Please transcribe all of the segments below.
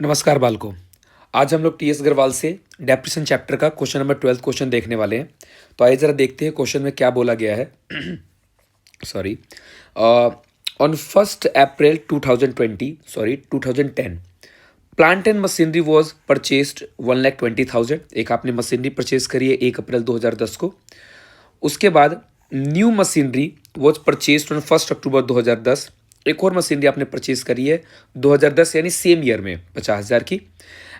नमस्कार बालकों। आज हम लोग टीएस अग्रवाल से डेप्रेशन चैप्टर का क्वेश्चन नंबर 12 क्वेश्चन देखने वाले हैं। तो आइए ज़रा देखते हैं क्वेश्चन में क्या बोला गया है। Sorry. On 1 April 2010 plant and machinery was purchased 1,20,000। एक आपने मशीनरी परचेज करी है 1 अप्रैल 2010 को। उसके बाद new machinery was purchased on 1 अक्टूबर 2010। एक और मशीनरी आपने परचेज करी है 2010 यानी सेम ईयर में 50,000 की।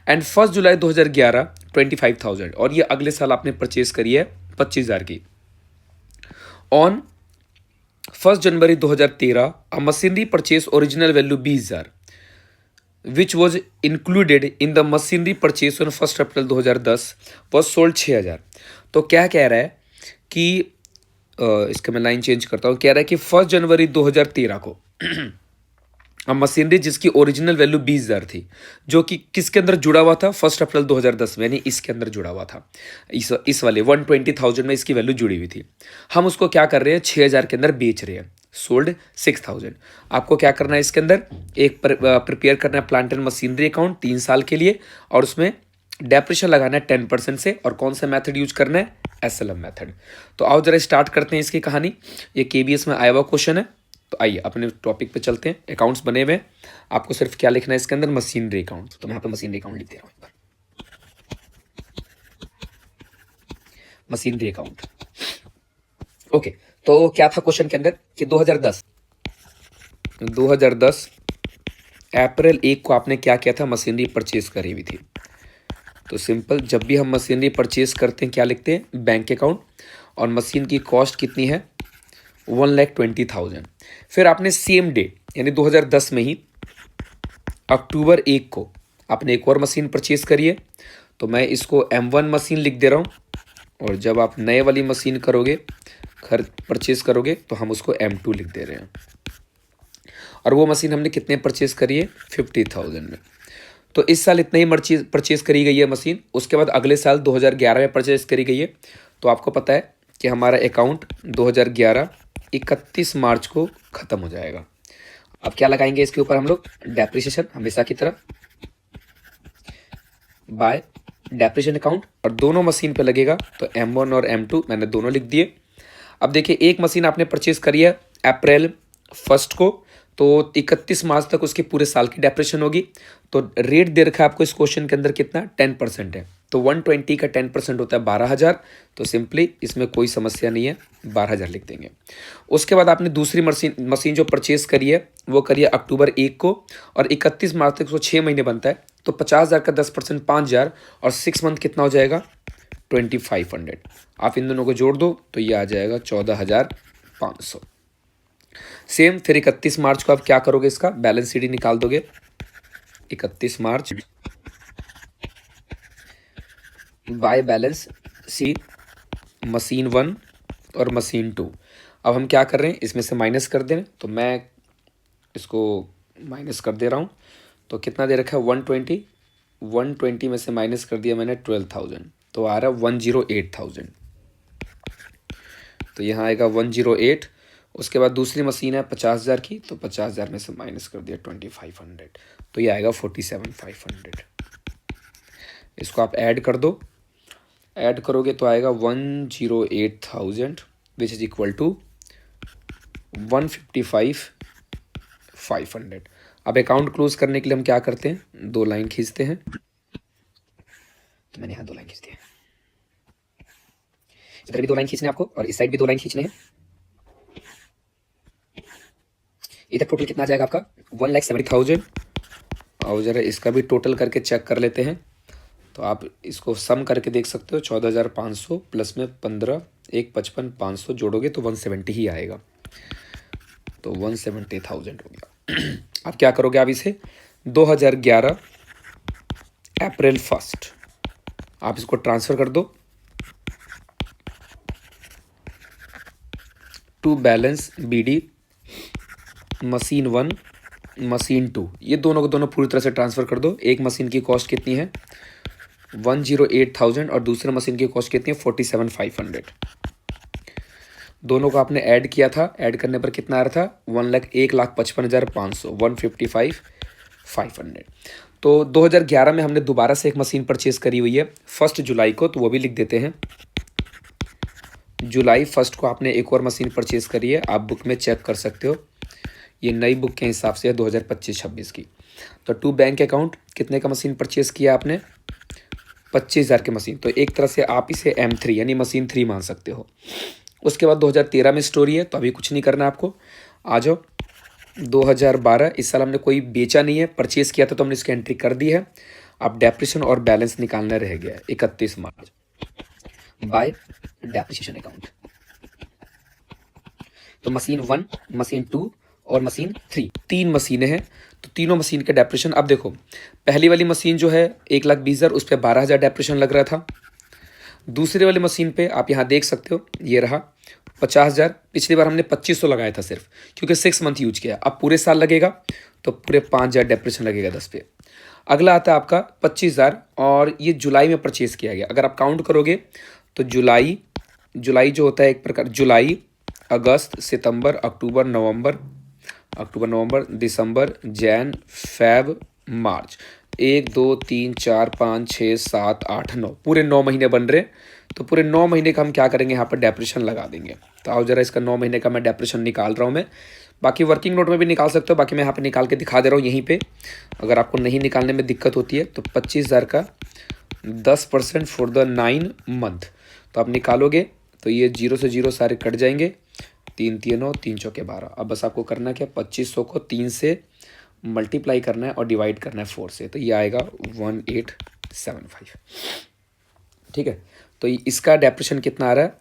एंड 1 जुलाई 2011 25,000, और ये अगले साल आपने परचेज करी है 25,000 की। On 1 January 2013 a machinery purchase original value 20,000 which was included in the machinery purchase on 1 April 2010 was sold 6,000। तो क्या कह रहा है कि इसका मैं लाइन चेंज करता हूँ। कह रहा है कि 1 जनवरी 2013 को अब मशीनरी जिसकी ओरिजिनल वैल्यू 20,000 थी, जो कि किसके अंदर जुड़ा हुआ था 1 अप्रैल 2010 में, यानी इसके अंदर जुड़ा हुआ था। इस वाले 120,000 में इसकी वैल्यू जुड़ी हुई थी। हम उसको क्या कर रहे हैं 6,000 के अंदर बेच रहे हैं, सोल्ड 6,000। आपको क्या करना है इसके अंदर एक प्रिपेयर करना है प्लांट एंड मशीनरी अकाउंट 3 साल के लिए, और उसमें डेप्रेशन लगाना है 10% से। और कौन सा मेथड यूज करना है एसएलएम मेथड। तो आओ जरा स्टार्ट करते हैं इसकी कहानी। ये केबीएस में आया हुआ क्वेश्चन है। तो आइए अपने टॉपिक पे चलते हैं। अकाउंट्स बने हुए हैं, आपको सिर्फ क्या लिखना है इसके अंदर मशीनरी अकाउंट। तो मैं यहाँ पे मशीनरी अकाउंट लिख दे रहा हूँ, मशीनरी अकाउंट। ओके, तो क्या था क्वेश्चन के अंदर कि 2010 अप्रैल 1 को आपने क्या किया था, मशीनरी परचेज करी हुई थी। तो सिंपल, जब भी हम मशीनरी परचेज करते हैं क्या लिखते हैं बैंक अकाउंट, और मशीन की कॉस्ट कितनी है 1,20,000। फिर आपने सेम डे यानी 2010 में ही अक्टूबर 1 को आपने एक और मशीन परचेज करी है। तो मैं इसको M1 मशीन लिख दे रहा हूँ, और जब आप नए वाली मशीन करोगे परचेज करोगे तो हम उसको M2 लिख दे रहे हैं। और वो मशीन हमने कितने परचेज करी है 50,000 में। तो इस साल इतना ही परचेज करी गई है मशीन। उसके बाद अगले साल 2011 में परचेज करी गई है। तो आपको पता है कि हमारा अकाउंट 2011 31 मार्च को ख़त्म हो जाएगा। अब क्या लगाएंगे इसके ऊपर हम लोग डेप्रिसिएशन, हमेशा की तरह बाय डेप्रिसिएशन अकाउंट, और दोनों मशीन पे लगेगा। तो M1 और M2 मैंने दोनों लिख दिए। अब देखिए एक मशीन आपने परचेज करी है अप्रैल 1 को, तो 31 मार्च तक उसके पूरे साल की डेप्रेशन होगी। तो रेट दे रखा है आपको इस क्वेश्चन के अंदर कितना 10% है। तो 120 का 10% होता है 12,000। तो सिंपली इसमें कोई समस्या नहीं है, 12,000 लिख देंगे। उसके बाद आपने दूसरी मशीन जो परचेज करी है वो करी है अक्टूबर 1 को, और 31 मार्च तक उसको 6 महीने बनता है। तो 50,000 का 10% 5,000, और 6 मंथ कितना हो जाएगा 2,500। आप इन दोनों को जोड़ दो तो ये आ जाएगा 14,500। सेम फिर 31 मार्च को आप क्या करोगे, इसका बैलेंस शीट निकाल दोगे। 31 मार्च बाय बैलेंस शीट मशीन 1 और मशीन 2। अब हम क्या कर रहे हैं इसमें से माइनस कर दें। तो मैं इसको माइनस कर दे रहा हूँ। तो कितना दे रखा है 120 में से माइनस कर दिया मैंने 12,000, तो आ रहा है 108,000। तो यहाँ आएगा 108। उसके बाद दूसरी मशीन है 50,000 की, तो 50,000 में से माइनस कर दिया 2,500, तो ये आएगा 47,500। इसको आप ऐड कर दो, ऐड करोगे तो आएगा 108,000 विच इज इक्वल टू 155,500। अब अकाउंट क्लोज करने के लिए हम क्या करते हैं, 2 लाइन खींचते हैं। तो मैंने यहाँ 2 लाइन खींच दी है, इधर भी 2 लाइन खींचने आपको, और इस साइड भी 2 लाइन खींचने हैं। इधर टोटल कितना आ जाएगा आपका 1,70,000। और जरा इसका भी टोटल करके चेक कर लेते हैं। तो आप इसको सम करके देख सकते हो, 14,500 प्लस में 15 1 55,500 जोड़ोगे तो 170 ही आएगा। तो 170,000 हो गया। अब क्या करोगे आप इसे 2011 अप्रैल 1 आप इसको ट्रांसफर कर दो to balance BD machine 1 machine 2। ये दोनों को दोनों पूरी तरह से ट्रांसफ़र कर दो। एक मशीन की कॉस्ट कितनी है 108,000, और दूसरे मशीन की कॉस्ट कितनी है 47,500। दोनों को आपने ऐड किया था, ऐड करने पर कितना आ रहा था 1,55,500, 155,500। तो 2011 में हमने दोबारा से एक मशीन परचेज करी हुई है 1 जुलाई को, तो वो भी लिख देते हैं। जुलाई 1 को आपने एक और मशीन परचेज करी है, आप बुक में चेक कर सकते हो, ये नई बुक के हिसाब से है 2025-26 की। तो टू बैंक अकाउंट कितने का मशीन परचेज किया आपने? 25,000 की मशीन। तो एक तरह से आप इसे M3 यानी मशीन 3 मान सकते हो। उसके बाद 2013 में स्टोरी है, तो अभी कुछ नहीं करना है आपको। आ जाओ 2012, इस साल हमने कोई बेचा नहीं है, परचेज किया था तो हमने इसकी एंट्री कर दी है। अब डेप्रिसिएशन और बैलेंस निकालना रह गया है 31 मार्च बाय डेप्रिसिएशन अकाउंट। तो मशीन 1, मशीन 2 और मशीन 3, 3 मशीनें हैं। तो तीनों मशीन के डेप्रिसिएशन अब देखो, पहली वाली मशीन जो है 1,20,000, उस पर 12,000 डेप्रिसिएशन लग रहा था। दूसरी वाली मशीन पे आप यहाँ देख सकते हो, ये रहा 50,000। पिछली बार हमने 2,500 लगाया था सिर्फ, क्योंकि 6 मंथ यूज किया। अब पूरे साल लगेगा तो पूरे 5,000 डेप्रिसिएशन लगेगा 10 पे। अगला आता है आपका 25,000, और ये जुलाई में परचेज किया गया। अगर आप काउंट करोगे तो जुलाई जो होता है एक प्रकार, जुलाई, अगस्त, सितंबर, अक्टूबर, नवंबर, दिसंबर, जैन, फेब, मार्च, 1 2 3 4 5 6 7 8 9, पूरे 9 महीने बन रहे। तो पूरे 9 महीने का हम क्या करेंगे, यहाँ पर डेप्रिसिएशन लगा देंगे। तो आओ जरा इसका 9 महीने का मैं डेप्रिसिएशन निकाल रहा हूँ मैं। बाकी वर्किंग नोट में भी निकाल सकते हो, बाकी मैं यहाँ पे निकाल के दिखा दे रहा हूँ यहीं पे। अगर आपको नहीं निकालने में दिक्कत होती है तो 25,000 का 10% फॉर द 9 मंथ, तो आप निकालोगे तो ये 0 से 0 सारे कट जाएंगे। 3 3 9, 3 चौके 12। अब बस आपको करना क्या, 2500 को 3 से मल्टीप्लाई करना है और डिवाइड करना है 4 से, तो ये आएगा 1875। ठीक है, तो इसका डेप्रिसिएशन कितना आ रहा है,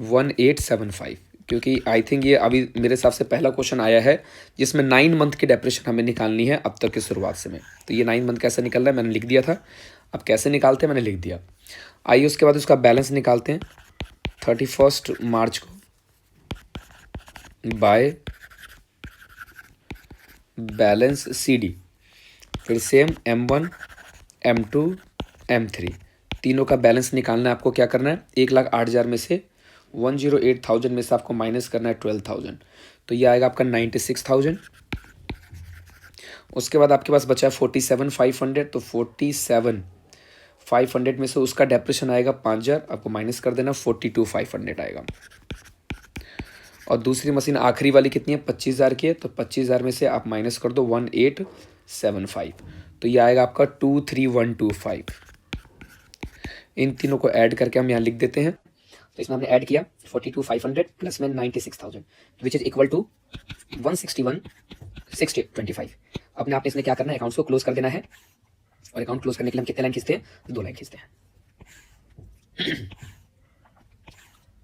1875। क्योंकि आई थिंक ये अभी मेरे हिसाब से पहला क्वेश्चन आया है जिसमें 9 मंथ की डेप्रिसिएशन हमें निकालनी है अब तक की शुरुआत से में। तो ये 9 मंथ कैसे निकल रहा है मैंने लिख दिया था, अब कैसे निकालते हैं मैंने लिख दिया। आइए उसके बाद उसका बैलेंस निकालते हैं 31 मार्च को बाय बैलेंस CD। फिर सेम M1, M2, M3, तीनों का बैलेंस निकालना है आपको। क्या करना है, 1,08,000 में से 108,000 में से आपको माइनस करना है 12,000, तो ये आएगा आपका 96,000। उसके बाद आपके पास बचा है 47,500, तो 47,500 में से उसका डेप्रिसिएशन आएगा 5,000, आपको माइनस कर देना 42,500 आएगा। और दूसरी मशीन आखिरी वाली कितनी है, 25,000 की है, तो 25,000 में से आप माइनस कर दो 1875, तो ये आएगा आपका 23,125। इन तीनों को ऐड करके हम यहाँ लिख देते हैं। तो इसमें हमने ऐड किया 42,500 प्लस में 96,000 विच इज इक्वल टू 161,625। अपने आप इसने क्या करना है, अकाउंट्स को क्लोज कर देना है। और अकाउंट क्लोज करने के लिए हम कितने लाइन खींचते हैं, 2 लाइन खींचते हैं।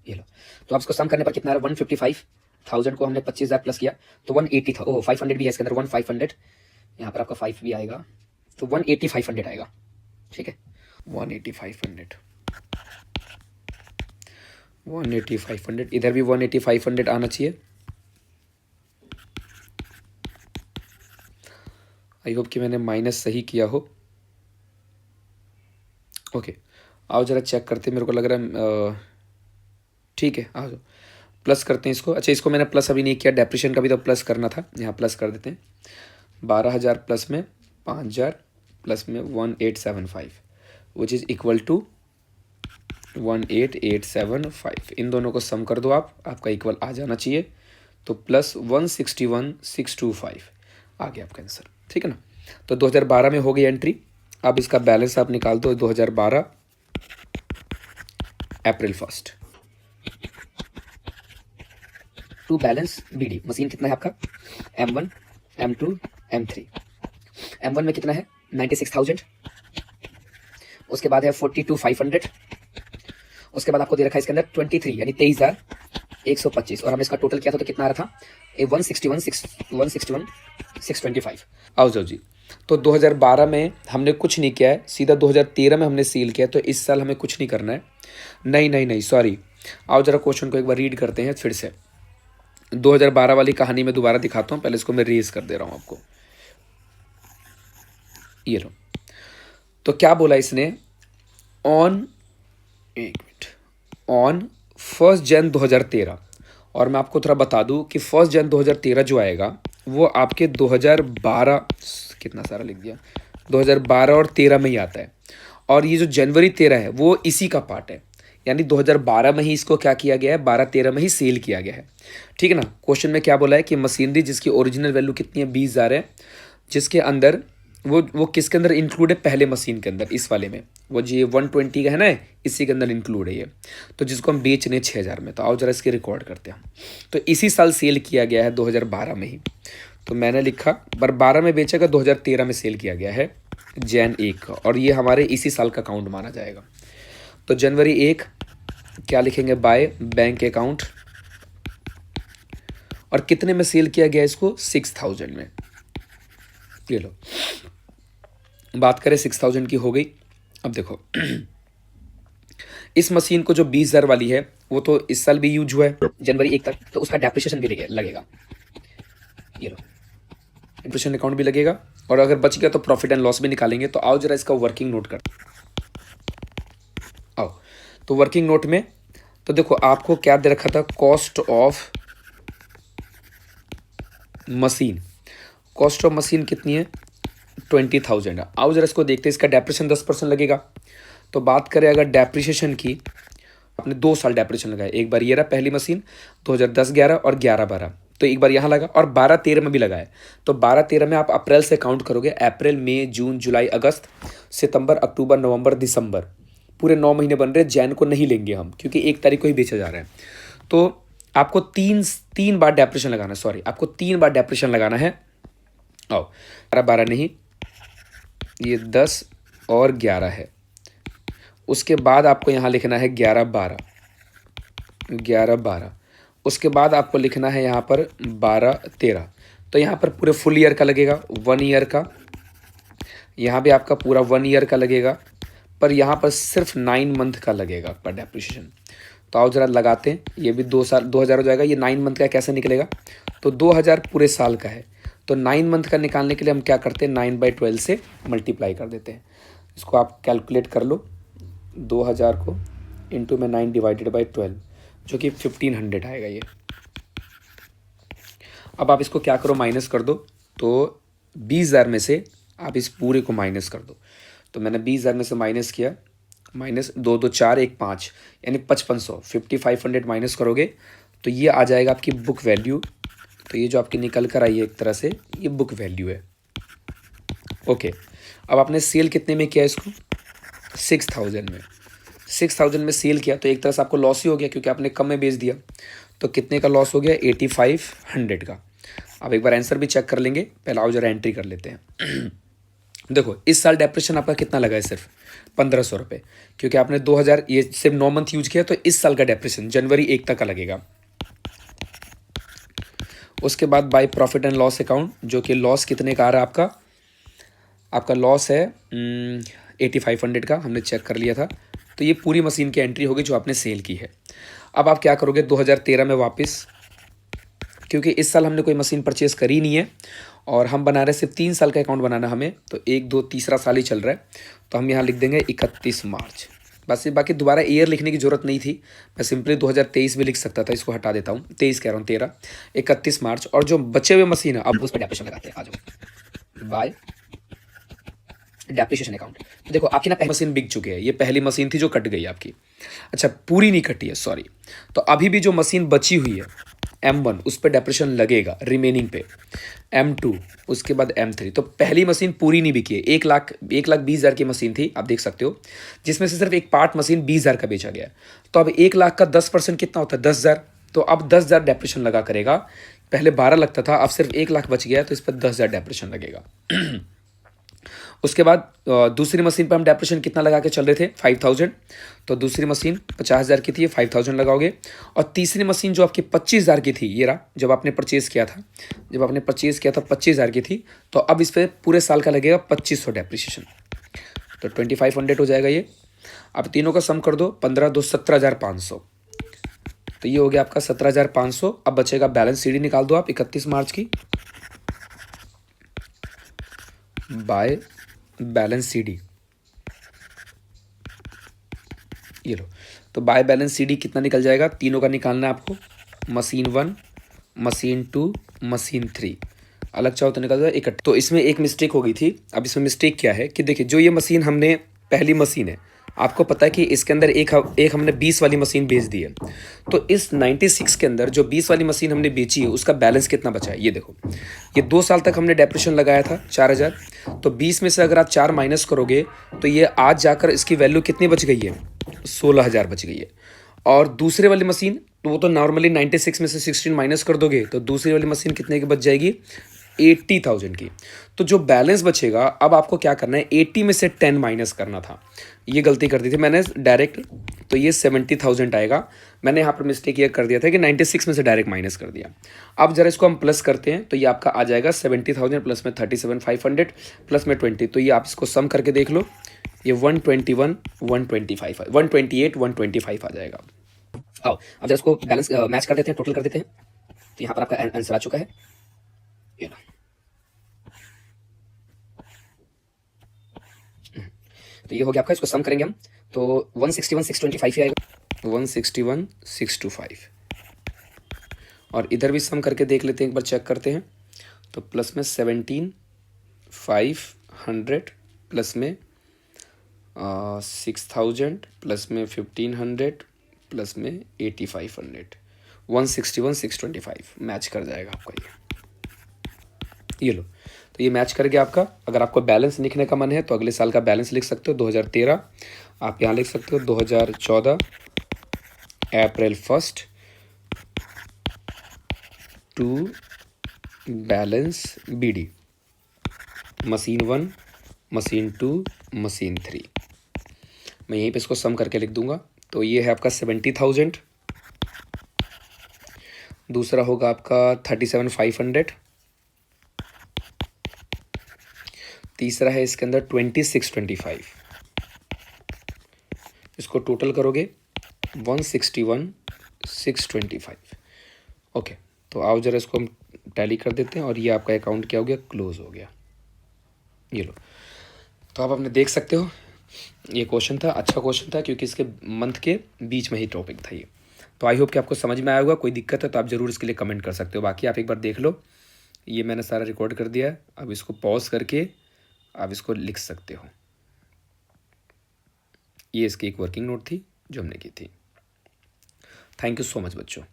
ये लो, तो आप इसको सम करने पर कितना आ रहा है, 155,000 को हमने 25,000 प्लस किया तो 180 था। ओह 500 भी है इसके अंदर, 1500, यहाँ पर आपका 5 भी आएगा, तो 180,500 आएगा। ठीक है, 180,500, इधर भी 180,500 आना चाहिए। आई होप कि मैंने माइनस सही किया हो। ओके, आओ जरा चेक करते हैं, मेरे को लग रहा है ठीक है। आ जाओ प्लस करते हैं इसको। अच्छा, इसको मैंने प्लस अभी नहीं किया, डेप्रिसिएशन का भी तो प्लस करना था, यहाँ प्लस कर देते हैं। 12,000 प्लस में 5,000 प्लस में 1875 विच इज़ इक्वल टू 18,875। इन दोनों को सम कर दो आप, आपका इक्वल आ जाना चाहिए, तो प्लस 161,625 आ गया आपका आंसर। ठीक है ना, तो 2012 में हो गई एंट्री। अब इसका बैलेंस आप निकाल दो 2012 अप्रैल 1 टू बैलेंस BD। मशीन कितना है आपका, M1, M2, M3। M1 में कितना है 96,000, उसके बाद है 42,500, उसके बाद आपको दे रखा है इसके अंदर 23 यानी 23,125, और हमने इसका टोटल किया था तो कितना आ रहा था, 161,625। आओ जाओ जी, तो 2012 में हमने कुछ नहीं किया है, सीधा 2013 में हमने सील किया, तो इस साल हमें कुछ नहीं करना है। नहीं सॉरी, आओ जरा क्वेश्चन को एक बार रीड करते हैं फिर से। 2012 वाली कहानी में दोबारा दिखाता हूँ, पहले इसको मैं रेज कर दे रहा हूँ आपको। ये लो, तो क्या बोला इसने, ऑन 1 जन 2013, और मैं आपको थोड़ा बता दूं कि 1 जन 2013 जो आएगा वो आपके 2012 कितना सारा लिख दिया, 2012 और 13 में ही आता है। और ये जो जनवरी 13 है वो इसी का पार्ट है, यानी 2012 में ही इसको क्या किया गया है, 12-13 में ही सेल किया गया है। ठीक है ना। क्वेश्चन में क्या बोला है कि मशीनरी जिसकी ओरिजिनल वैल्यू कितनी है, 20,000 है, जिसके अंदर वो किसके अंदर इंक्लूड है, पहले मशीन के अंदर, इस वाले में, वो जो ये 120 का है ना, इसी के अंदर इंक्लूड है ये, तो जिसको हम बेच रहे हैं 6,000 में। तो आओ जरा इसके रिकॉर्ड करते हैं। तो इसी साल सेल किया गया है 2012 में ही, तो मैंने लिखा पर 12 में बेचेगा, 2013 में सेल किया गया है जैन 1 का, और ये हमारे इसी साल का अकाउंट माना जाएगा। तो जनवरी 1 क्या लिखेंगे, बाय बैंक अकाउंट, और कितने में सेल किया गया इसको, 6,000 में। ये लो, बात करें 6,000 की हो गई। अब देखो इस मशीन को जो 20,000 वाली है वो तो इस साल भी यूज हुआ है जनवरी 1 तक, तो उसका डेप्रिसिएशन भी लगेगा। ये लो, डेप्रिसिएशन अकाउंट भी लगेगा, और अगर बच गया तो प्रॉफिट एंड लॉस भी निकालेंगे। तो आओ जरा इसका वर्किंग नोट कर, आओ। तो वर्किंग नोट में तो देखो आपको क्या दे रखा था, cost of machine. Cost of machine कितनी है, 20,000 है। आओ जरा इसको देखते हैं, इसका डेप्रिसिएशन 10% लगेगा। तो बात करें अगर डेप्रिसिएशन की, आपने 2 साल डेप्रिसिएशन लगाया, एक बार ये रहा पहली मशीन 2010-11 और 11-12, तो एक बार यहाँ लगा, और 12-13 में भी लगा है। तो 12-13 में आप अप्रैल से काउंट करोगे, अप्रैल, मई, जून, जुलाई, अगस्त, सितंबर, अक्टूबर, नवंबर, दिसंबर, पूरे 9 महीने बन रहे हैं। जैन को नहीं लेंगे हम, क्योंकि 1 तारीख को ही बेचा जा रहा है। तो आपको तीन बार डेप्रिसिएशन लगाना है, सॉरी, आपको 3 बार डेप्रिसिएशन लगाना है। आओ, 12 नहीं, ये 10 और 11 है। उसके बाद आपको यहाँ लिखना है 11-12, 11-12। उसके बाद आपको लिखना है यहाँ पर 12-13। तो यहाँ पर पूरे फुल ईयर का लगेगा, 1 ईयर का। यहाँ भी आपका पूरा 1 ईयर का लगेगा, पर यहाँ पर सिर्फ 9 मंथ का लगेगा पर डेप्रिसिएशन। तो आओ जरा लगाते हैं, ये भी 2 साल 2,000 हो जाएगा। ये 9 मंथ का कैसे निकलेगा, तो 2,000 पूरे साल का है, तो 9 मंथ का निकालने के लिए हम क्या करते हैं, 9/12 से मल्टीप्लाई कर देते हैं। इसको आप कैलकुलेट कर लो, 2,000 को इंटू में 9/12, जो कि 1,500 आएगा ये। अब आप इसको क्या करो, माइनस कर दो। तो 20,000 में से आप इस पूरे को माइनस कर दो। तो मैंने 20,000 में से माइनस किया, माइनस 2 2 4 1 5, यानी 5,500, 5,500 माइनस करोगे तो ये आ जाएगा आपकी बुक वैल्यू। तो ये जो आपकी निकल कर आई है एक तरह से, ये बुक वैल्यू है। ओके, अब आपने सेल कितने में किया इसको, 6,000 में। 6,000 में सेल किया तो एक तरह से आपको लॉस ही हो गया, क्योंकि आपने कम में बेच दिया। तो कितने का लॉस हो गया, 8,500 का। अब एक बार आंसर भी चेक कर लेंगे, पहले आओ जरा एंट्री कर लेते हैं। देखो इस साल डेप्रिसिएशन आपका कितना लगा है, सिर्फ 1,500 रुपये, क्योंकि आपने 2,000 ये सिर्फ 9 मंथ यूज किया। तो इस साल का डेप्रिसिएशन जनवरी 1 तक का लगेगा। उसके बाद by profit and loss account, जो कि लॉस कितने का आ रहा है आपका लॉस है 8,500 का, हमने चेक कर लिया था। तो ये पूरी मशीन की एंट्री होगी जो आपने सेल की है। अब आप क्या करोगे, 2013 में वापस, क्योंकि इस साल हमने कोई मशीन परचेज करी नहीं है और हम बना रहे सिर्फ 3 साल का अकाउंट बनाना हमें, तो 1 2 तीसरा साल ही चल रहा है। तो हम यहाँ लिख देंगे 31 मार्च, बस। ये बाकी दोबारा ईयर लिखने की जरूरत नहीं थी, मैं सिंपली 2023 भी लिख सकता था, इसको हटा देता हूँ, 23 कह रहा हूँ, 13, 31 मार्च। और जो बचे हुए मशीन है अब उस पर डेप्रिसिएशन लगाते हैं। आ जाओ, बाय डेप्रिसिएशन अकाउंट। देखो आपकी ना पहली मशीन बिक चुकी है, ये पहली मशीन थी जो कट गई आपकी। अच्छा, पूरी नहीं कटी है, सॉरी। तो अभी भी जो मशीन बची हुई है M1, उस पर डेप्रिसिएशन लगेगा रिमेनिंग पे, M2, उसके बाद M3। तो पहली मशीन पूरी नहीं बिकी है, 1,20,000 की मशीन थी, आप देख सकते हो, जिसमें से सिर्फ एक पार्ट मशीन 20,000 का बेचा गया। तो अब 1,00,000 का 10% कितना होता है, 10,000। तो अब 10,000 डेप्रिसिएशन लगा करेगा, पहले 12 लगता था, अब सिर्फ 1,00,000 बच गया, तो इस पर 10,000 डेप्रिसिएशन लगेगा। उसके बाद दूसरी मशीन पर हम डेप्रिसिएशन कितना लगा के चल रहे थे, 5,000। तो दूसरी मशीन 50,000 की थी, 5,000 लगाओगे। और तीसरी मशीन जो आपकी 25,000 की थी, ये रहा, जब आपने परचेज़ किया था 25,000 की थी। तो अब इस पर पूरे साल का लगेगा 2,500 डेप्रिसिएशन, तो 2,500 हो जाएगा ये। अब तीनों का सम कर दो, 15 2 17,500, तो ये हो गया आपका 17,500। अब बचेगा बैलेंस सीडी, निकाल दो आप 31 मार्च की, बाय बैलेंस सीडी। ये लो, तो बाय बैलेंस सीडी कितना निकल जाएगा, तीनों का निकालना है आपको, मशीन 1, मशीन 2, मशीन 3। अलग चाहो तो निकाल दो इकट्ठा। तो इसमें एक मिस्टेक हो गई थी। अब इसमें मिस्टेक क्या है कि देखिए, जो ये मशीन हमने पहली मशीन है, आपको पता है कि इसके अंदर एक हमने 20 वाली मशीन बेच दी है। तो इस 96 के अंदर जो 20 वाली मशीन हमने बेची है उसका बैलेंस कितना बचा है, ये देखो। ये 2 साल तक हमने डेप्रेशन लगाया था 4000। तो 20 में से अगर आप 4 माइनस करोगे तो ये आज जाकर इसकी वैल्यू कितनी बच गई है, 16000 बच गई है। और दूसरे वाली मशीन, तो वो तो नॉर्मली 96 में से 16 माइनस कर दोगे तो दूसरी वाली मशीन कितने की बच जाएगी, 80,000 की। तो जो बैलेंस बचेगा, अब आपको क्या करना है, 80 में से 10 माइनस करना था। ये गलती कर दी थी मैंने डायरेक्ट, तो ये 70,000 आएगा। मैंने यहाँ पर मिस्टेक ये कर दिया था कि 96 में से डायरेक्ट माइनस कर दिया। अब जरा इसको हम प्लस करते हैं तो ये आपका आ जाएगा 70,000 प्लस में 37,500 प्लस में 20। तो ये आप इसको सम करके देख लो, ये 121 125 128 125 आ जाएगा। आओ अब जरा इसको बैलेंस मैच कर देते हैं, टोटल कर देते हैं। तो यहाँ पर आपका आंसर आ चुका है, ये लो। तो ये हो गया आपका, इसको सम करेंगे हम तो 161 625 ही आएगा, 161 625। और इधर भी सम करके देख लेते हैं, एक बार चेक करते हैं। तो प्लस में 17,500 प्लस में 6,000 प्लस में 1,500 प्लस में 8,500, 161 625 मैच कर जाएगा आपका ये लो। तो ये मैच कर गया आपका। अगर आपको बैलेंस लिखने का मन है तो अगले साल का बैलेंस लिख सकते हो 2013। आप यहाँ लिख सकते हो 2014 April 1 to balance BD, machine 1 machine 2 machine 3। मैं यहीं पे इसको सम करके लिख दूंगा। तो ये है आपका 70,000, दूसरा होगा आपका 37,500, तीसरा है इसके अंदर 2625। इसको टोटल करोगे 161 625। ओके, तो आओ जरा इसको हम टैली कर देते हैं और ये आपका अकाउंट क्या हो गया, क्लोज हो गया। ये लो। तो आप अपने देख सकते हो, ये क्वेश्चन था, अच्छा क्वेश्चन था क्योंकि इसके मंथ के बीच में ही टॉपिक था ये। तो आई होप कि आपको समझ में आया होगा। कोई दिक्कत है तो आप ज़रूर इसके लिए कमेंट कर सकते हो। बाकी आप एक बार देख लो, ये मैंने सारा रिकॉर्ड कर दिया है। अब इसको पॉज करके आप इसको लिख सकते हो। ये इसकी एक वर्किंग नोट थी जो हमने की थी। थैंक यू सो मच बच्चों।